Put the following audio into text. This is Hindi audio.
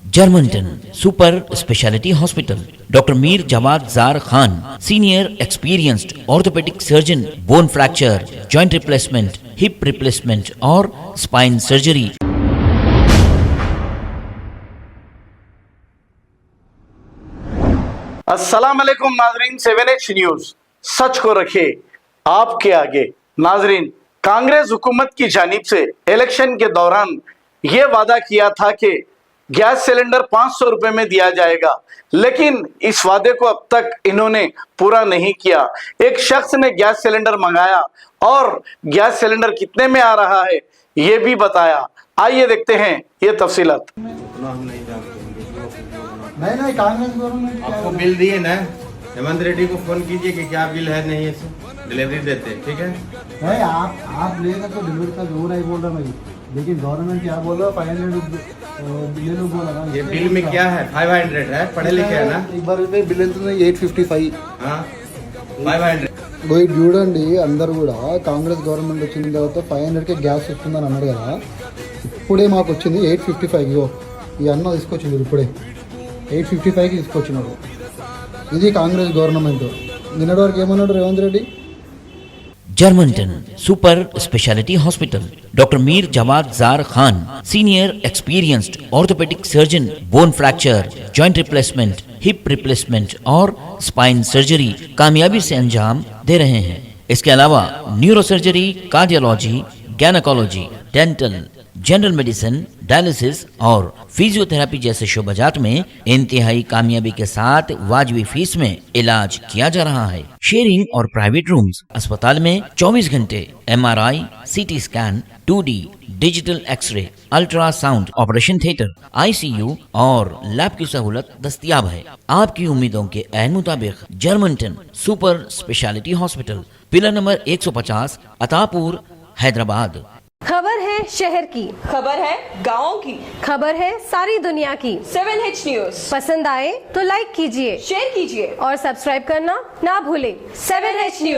Germanton super speciality hospital, doctor Mir Jawad Jar Khan, senior experienced orthopaedic surgeon, bone fracture, joint replacement, hip replacement और स्पाइन सर्जरी। अस्सलाम वालेकुम नाजरीन, 7H न्यूज सच को रखे आपके आगे। नाजरीन, कांग्रेस हुकूमत की जानिब से इलेक्शन के दौरान यह वादा किया था कि गैस सिलेंडर 500 रुपए में दिया जाएगा, लेकिन इस वादे को अब तक इन्होंने पूरा नहीं किया। एक शख्स ने गैस सिलेंडर मंगाया और गैस सिलेंडर कितने में आ रहा है ये भी बताया। आइए देखते हैं ये तफसीलात। नहीं कांग्रेस गवर्नमेंट आपको बिल दिए ना, हेमंत रेड्डी को फोन कीजिए कि क्या बिल है, नहीं है डिलीवरी देते, ठीक है। नहीं आप लेगा तो डिलीवरी का जो नहीं बोल रहा मैं, लेकिन गवर्नमेंट क्या बोल रहा 500 ले लो बोला ना। ये बिल में क्या है? 500 है, पढ़े लिखे है ना। एक बार बिल ఎంత 855। हाँ 500। పోయి చూడండి అందరు కూడా కాంగ్రెస్ గవర్నమెంట్ వచ్చిన తర్వాత 500కి గ్యాస్ వస్తుందని అన్నారు కదా, ఇప్పుడే మాకు వచ్చింది 855। ఇగో ఈ అన్న తీసుకొచ్చింది ఇప్పుడే 855కి తీసుకొచ్చినాడు। ఇది కాంగ్రెస్ గవర్నమెంట్। నిన్నటి వరకు ఏమన్నాడు Revanth Reddy? Germanten super speciality hospital, doctor Mir Jawad Jar Khan, senior experienced orthopaedic surgeon, bone fracture, joint replacement, hip replacement और स्पाइन सर्जरी कामयाबी से अंजाम दे रहे हैं। इसके अलावा neuro surgery, cardiology, gynaecology, dental, general medicine, dialysis और फिजियोथेरेपी जैसे शोबाजात में इंतहाई कामयाबी के साथ वाजबी फीस में इलाज किया जा रहा है। शेयरिंग और प्राइवेट रूम्स, अस्पताल में 24 घंटे MRI, CT scan, 2D digital x-ray, ultrasound, operation theatre, ICU और लैब की सहूलत दस्तयाब है। आपकी उम्मीदों के ऐन मुताबिक Germanten super speciality hospital, pillar number 150, Attapur, Hyderabad. खबर है शहर की, खबर है गाँव की, खबर है सारी दुनिया की। 7H न्यूज पसंद आए तो लाइक कीजिए, शेयर कीजिए और सब्सक्राइब करना ना भूलें। 7H news.